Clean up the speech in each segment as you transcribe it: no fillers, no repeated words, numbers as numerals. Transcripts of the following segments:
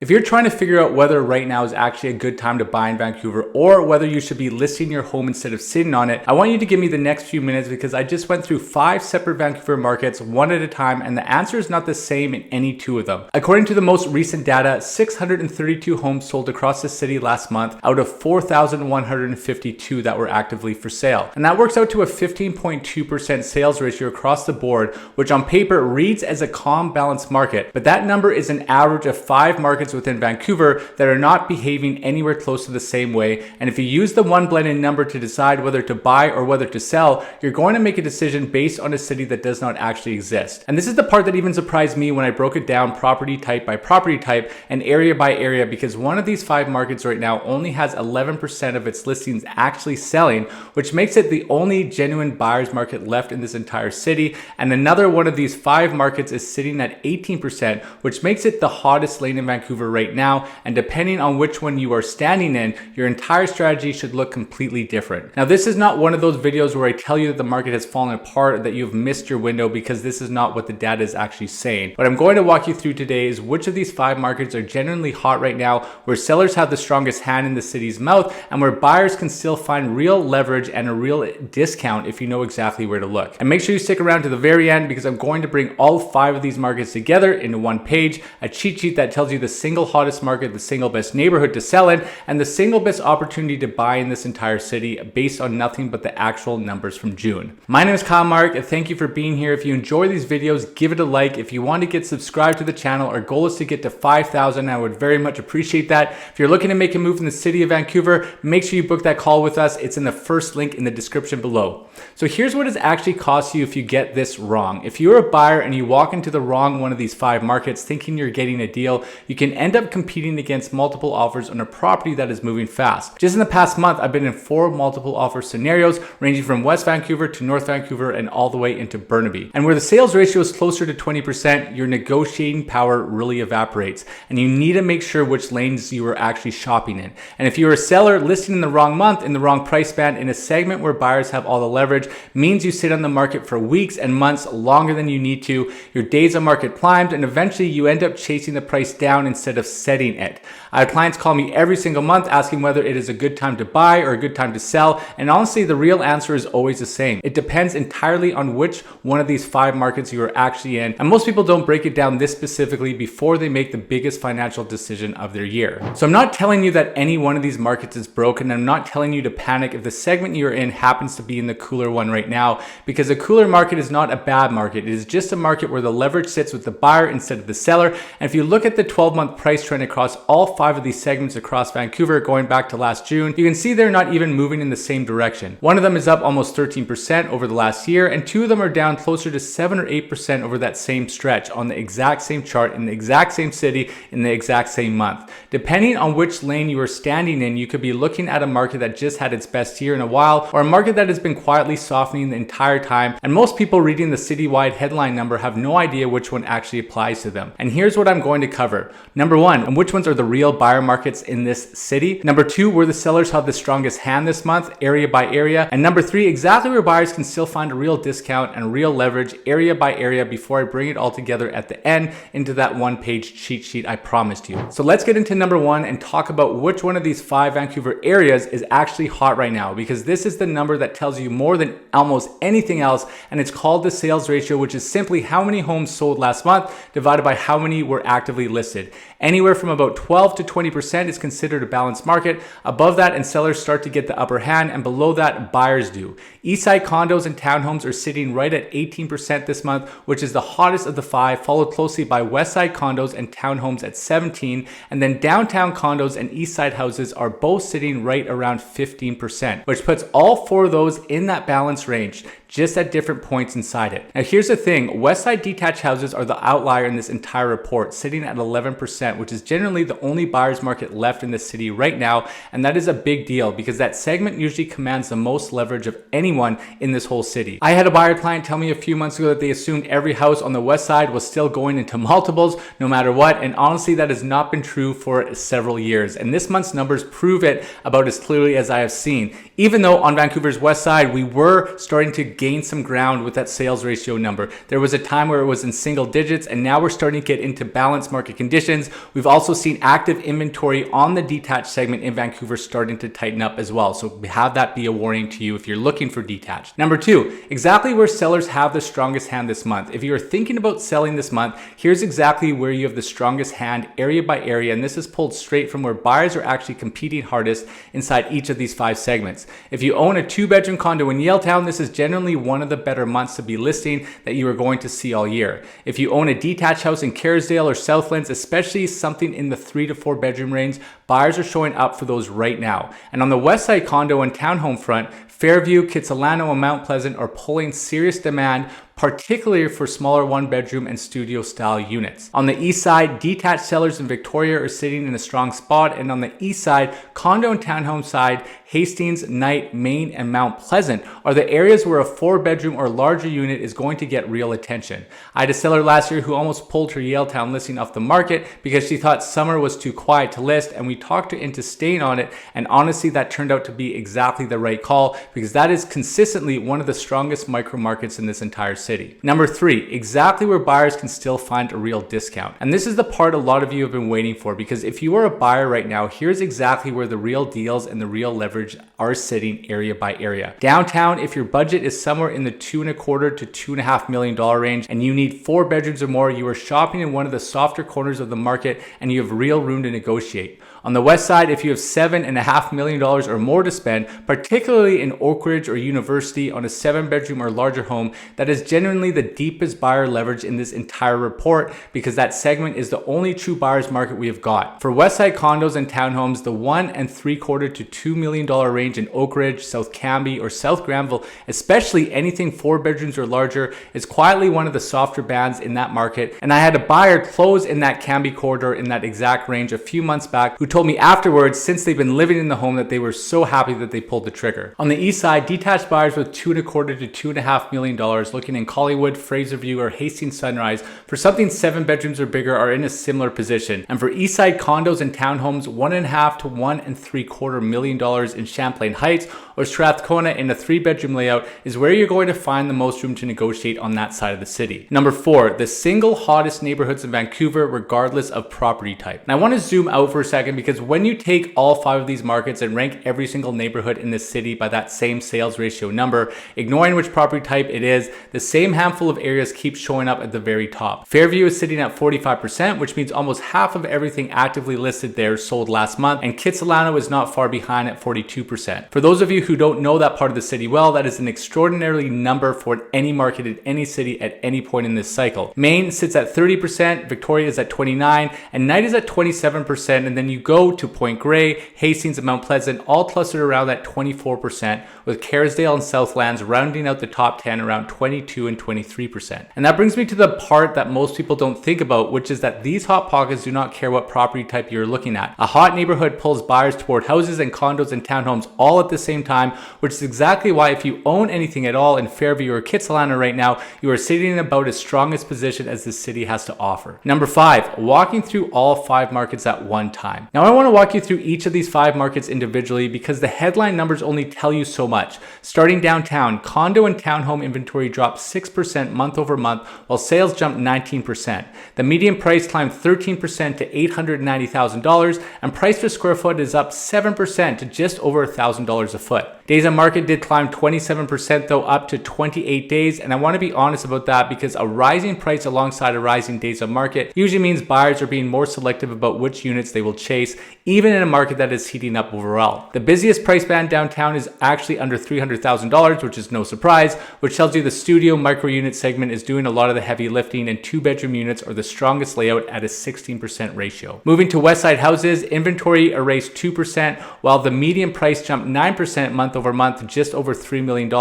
If you're trying to figure out whether right now is actually a good time to buy in Vancouver or whether you should be listing your home instead of sitting on it, I want you to give me the next few minutes because I just went through 5 separate Vancouver markets one at a time and the answer is not the same in any 2 of them. According to the most recent data, 632 homes sold across the city last month out of 4,152 that were actively for sale. And that works out to a 15.2% sales ratio across the board, which on paper reads as a calm, balanced market. But that number is an average of 5 markets within Vancouver that are not behaving anywhere close to the same way. And if you use the one blended number to decide whether to buy or whether to sell, you're going to make a decision based on a city that does not actually exist. And this is the part that even surprised me when I broke it down property type by property type and area by area, because one of these 5 markets right now only has 11% of its listings actually selling, which makes it the only genuine buyer's market left in this entire city. And another one of these 5 markets is sitting at 18%, which makes it the hottest lane in Vancouver right now, and depending on which one you are standing in, your entire strategy should look completely different. Now, this is not one of those videos where I tell you that the market has fallen apart or that you've missed your window, because this is not what the data is actually saying. What I'm going to walk you through today is which of these 5 markets are genuinely hot right now, where sellers have the strongest hand in the city's mouth, and where buyers can still find real leverage and a real discount if you know exactly where to look. And make sure you stick around to the very end, because I'm going to bring all 5 of these markets together into one page, a cheat sheet that tells you the single hottest market, the single best neighborhood to sell in, and the single best opportunity to buy in this entire city based on nothing but the actual numbers from June. My name is Kyle Mark, and thank you for being here. If you enjoy these videos, give it a like. If you want to get subscribed to the channel, our goal is to get to 5,000. I would very much appreciate that. If you're looking to make a move in the city of Vancouver, make sure you book that call with us. It's in the first link in the description below. So here's what it actually costs you if you get this wrong. If you're a buyer and you walk into the wrong one of these 5 markets thinking you're getting a deal, you can end up competing against multiple offers on a property that is moving fast. Just in the past month, I've been in 4 multiple offer scenarios ranging from West Vancouver to North Vancouver and all the way into Burnaby. And where the sales ratio is closer to 20%, your negotiating power really evaporates, and you need to make sure which lanes you are actually shopping in. And if you're a seller listing in the wrong month, in the wrong price band, in a segment where buyers have all the leverage, means you sit on the market for weeks and months longer than you need to. Your days on market climbed, and eventually you end up chasing the price down instead of setting it. I have clients call me every single month asking whether it is a good time to buy or a good time to sell, and honestly, the real answer is always the same. It depends entirely on which one of these 5 markets you are actually in, and most people don't break it down this specifically before they make the biggest financial decision of their year. So I'm not telling you that any one of these markets is broken. I'm not telling you to panic if the segment you're in happens to be in the cooler one right now, because a cooler market is not a bad market. It is just a market where the leverage sits with the buyer instead of the seller. And if you look at the 12-month price trend across all 5 of these segments across Vancouver going back to last June, you can see they're not even moving in the same direction. One of them is up almost 13% over the last year, and 2 of them are down closer to 7 or 8% over that same stretch on the exact same chart in the exact same city in the exact same month. Depending on which lane you are standing in, you could be looking at a market that just had its best year in a while, or a market that has been quietly softening the entire time, and most people reading the citywide headline number have no idea which one actually applies to them. And here's what I'm going to cover. Number 1, and which ones are the real buyer markets in this city. Number 2, where the sellers have the strongest hand this month, area by area. And number 3, exactly where buyers can still find a real discount and real leverage, area by area, before I bring it all together at the end into that one-page cheat sheet I promised you. So let's get into number 1 and talk about which one of these 5 Vancouver areas is actually hot right now, because this is the number that tells you more than almost anything else, and it's called the sales ratio, which is simply how many homes sold last month divided by how many were actively listed. Anywhere from about 12 to 20% is considered a balanced market. Above that, and sellers start to get the upper hand, and below that, buyers do. Eastside condos and townhomes are sitting right at 18% this month, which is the hottest of the 5, followed closely by Westside condos and townhomes at 17, and then downtown condos and Eastside houses are both sitting right around 15%, which puts all 4 of those in that balance range, just at different points inside it. Now here's the thing, Westside detached houses are the outlier in this entire report, sitting at 11%, which is generally the only buyer's market left in the city right now, and that is a big deal because that segment usually commands the most leverage of anyone in this whole city. I had a buyer client tell me a few months ago that they assumed every house on the west side was still going into multiples no matter what, and honestly that has not been true for several years, and this month's numbers prove it about as clearly as I have seen. Even though on Vancouver's west side we were starting to gain some ground with that sales ratio number. There was a time where it was in single digits, and now we're starting to get into balanced market conditions We've also seen active inventory on the detached segment in Vancouver starting to tighten up as well. So have that be a warning to you if you're looking for detached. Number 2, exactly where sellers have the strongest hand this month. If you're thinking about selling this month, here's exactly where you have the strongest hand area by area. And this is pulled straight from where buyers are actually competing hardest inside each of these 5 segments. If you own a 2-bedroom condo in Yaletown, this is generally one of the better months to be listing that you are going to see all year. If you own a detached house in Kerrisdale or Southlands, especially something in the 3 to 4 bedroom range, buyers are showing up for those right now. And on the Westside condo and townhome front, Fairview, Kitsilano, and Mount Pleasant are pulling serious demand, particularly for smaller 1-bedroom and studio style units. On the east side, detached sellers in Victoria are sitting in a strong spot, and on the east side, condo and townhome side, Hastings, Knight, Maine, and Mount Pleasant are the areas where a 4-bedroom or larger unit is going to get real attention. I had a seller last year who almost pulled her Yaletown listing off the market because she thought summer was too quiet to list, and we talked her into staying on it, and honestly that turned out to be exactly the right call because that is consistently one of the strongest micro markets in this entire city. Number 3, exactly where buyers can still find a real discount. And this is the part a lot of you have been waiting for, because if you are a buyer right now, here's exactly where the real deals and the real leverage are sitting area by area. Downtown, if your budget is somewhere in the $2.25 to $2.5 million range and you need 4 bedrooms or more, you are shopping in one of the softer corners of the market and you have real room to negotiate. On the west side, if you have $7.5 million or more to spend, particularly in Oak Ridge or University on a 7-bedroom or larger home, that is genuinely the deepest buyer leverage in this entire report because that segment is the only true buyer's market we have got. For Westside condos and townhomes, the $1.75 to $2 million range in Oak Ridge, South Cambie, or South Granville, especially anything 4 bedrooms or larger, is quietly one of the softer bands in that market. And I had a buyer close in that Cambie corridor in that exact range a few months back who told me afterwards, since they've been living in the home, that they were so happy that they pulled the trigger. On the east side, detached buyers with $2.25 to $2.5 million looking in Collywood, Fraserview, or Hastings Sunrise for something 7 bedrooms or bigger are in a similar position. And for Eastside condos and townhomes, $1.5 to $1.75 million in Champlain Heights or Strathcona in a 3-bedroom layout is where you're going to find the most room to negotiate on that side of the city. Number 4, the single hottest neighborhoods in Vancouver regardless of property type. And I want to zoom out for a second because when you take all 5 of these markets and rank every single neighborhood in this city by that same sales ratio number, ignoring which property type it is, the same handful of areas keep showing up at the very top. Fairview is sitting at 45%, which means almost half of everything actively listed there sold last month, and Kitsilano is not far behind at 42%. For those of you who don't know that part of the city well, that is an extraordinarily number for any market in any city at any point in this cycle. Maine sits at 30%, Victoria is at 29%, and Knight is at 27%, and then you go to Point Grey, Hastings, and Mount Pleasant, all clustered around that 24%, with Kerrisdale and Southlands rounding out the top 10 around 22 and 23%. And that brings me to the part that most people don't think about, which is that these hot pockets do not care what property type you're looking at. A hot neighborhood pulls buyers toward houses and condos and townhomes all at the same time, which is exactly why if you own anything at all in Fairview or Kitsilano right now, you are sitting in about as strongest position as the city has to offer. Number 5, walking through all 5 markets at one time. Now I want to walk you through each of these 5 markets individually because the headline numbers only tell you so much. Starting downtown, condo and townhome inventory dropped 6% month over month while sales jumped 19%. The median price climbed 13% to $890,000 and price per square foot is up 7% to just over $1,000 a foot. Days on market did climb 27% though, up to 28 days, and I want to be honest about that because a rising price alongside a rising days on market usually means buyers are being more selective about which units they will chase, even in a market that is heating up overall. The busiest price band downtown is actually under $300,000, which is no surprise, which tells you the studio micro unit segment is doing a lot of the heavy lifting, and 2-bedroom units are the strongest layout at a 16% ratio. Moving to Westside houses, inventory erased 2%, while the median price jumped 9% month over month to just over $3 million,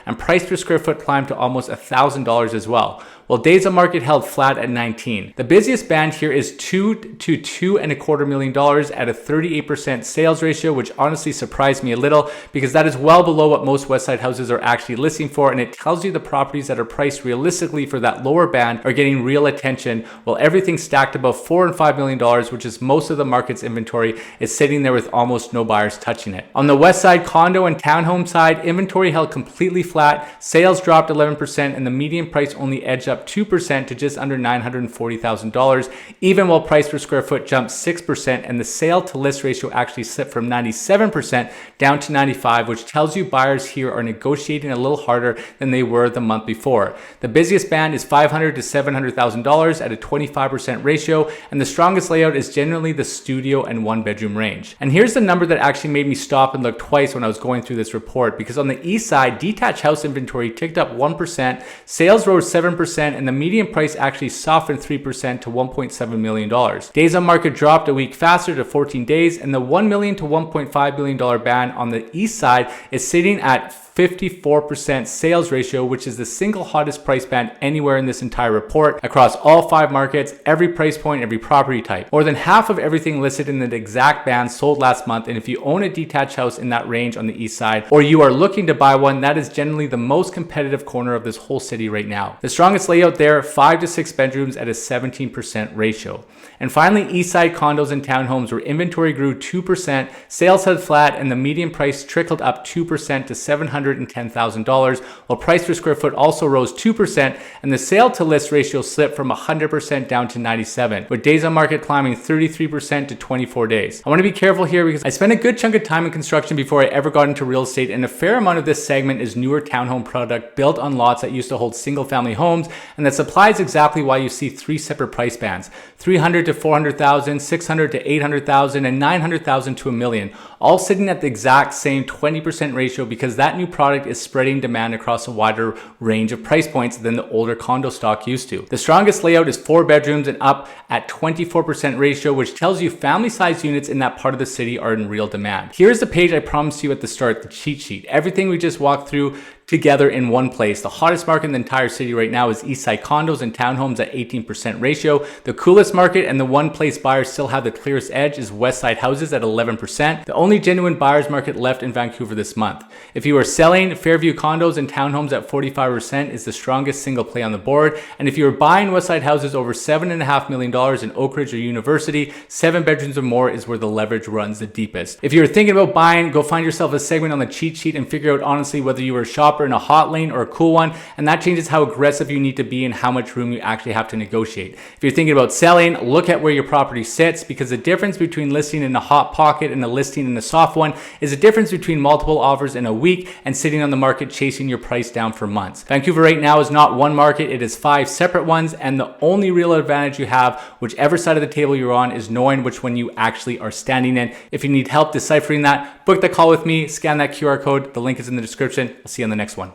and price per square foot climbed to almost $1,000 as well. While days on market held flat at 19. The busiest band here is $2 to $2.25 million at a 38% sales ratio, which honestly surprised me a little because that is well below what most Westside houses are actually listing for, and it tells you the properties that are priced realistically for that lower band are getting real attention, while everything stacked above $4 and $5 million, which is most of the market's inventory, is sitting there with almost no buyers touching it. On the Westside condo and townhome side, inventory held completely flat, sales dropped 11%, and the median price only edged up up 2% to just under $940,000, even while price per square foot jumped 6%, and the sale to list ratio actually slipped from 97% down to 95%, which tells you buyers here are negotiating a little harder than they were the month before. The busiest band is $500,000 to $700,000 at a 25% ratio, and the strongest layout is generally the studio and one bedroom range. And here's the number that actually made me stop and look twice when I was going through this report, because on the east side, detached house inventory ticked up 1%, sales rose 7%, and the median price actually softened 3% to $1.7 million. Days on market dropped a week faster to 14 days, and the $1 million to $1.5 billion band on the east side is sitting at 54% sales ratio, which is the single hottest price band anywhere in this entire report across all 5 markets, every price point, every property type. More than half of everything listed in the exact band sold last month, and if you own a detached house in that range on the east side, or you are looking to buy one, that is generally the most competitive corner of this whole city right now. The strongest layout there, 5 to 6 bedrooms at a 17% ratio. And finally, Eastside condos and townhomes, where inventory grew 2%, sales held flat, and the median price trickled up 2% to $710,000, while price per square foot also rose 2%, and the sale to list ratio slipped from 100% down to 97%, with days on market climbing 33% to 24 days. I want to be careful here because I spent a good chunk of time in construction before I ever got into real estate, and a fair amount of this segment is newer townhome product built on lots that used to hold single family homes, and that supply is exactly why you see 3 separate price bands: $300,000 to $400,000, $600,000 to $800,000, and $900,000 to $1 million, all sitting at the exact same 20% ratio, because that new product is spreading demand across a wider range of price points than the older condo stock used to. The strongest layout is 4 bedrooms and up at 24% ratio, which tells you family size units in that part of the city are in real demand. Here's the page I promised you at the start, the cheat sheet. Everything we just walked through together in one place. The hottest market in the entire city right now is Eastside condos and townhomes at 18% ratio. The coolest market and the one place buyers still have the clearest edge is Westside houses at 11%. The only genuine buyer's market left in Vancouver this month. If you are selling, Fairview condos and townhomes at 45% is the strongest single play on the board. And if you are buying Westside houses over $7.5 million in Oak Ridge or University, 7 bedrooms or more is where the leverage runs the deepest. If you're thinking about buying, go find yourself a segment on the cheat sheet and figure out honestly whether you are a shopper in a hot lane or a cool one, and that changes how aggressive you need to be and how much room you actually have to negotiate. If you're thinking about selling, look at where your property sits, because the difference between listing in a hot pocket and a listing in a soft one is a difference between multiple offers in a week and sitting on the market chasing your price down for months. Vancouver right now is not one market, it is 5 separate ones, and the only real advantage you have, whichever side of the table you're on, is knowing which one you actually are standing in. If you need help deciphering that, book the call with me, scan that QR code, the link is in the description. I'll see you on the next one.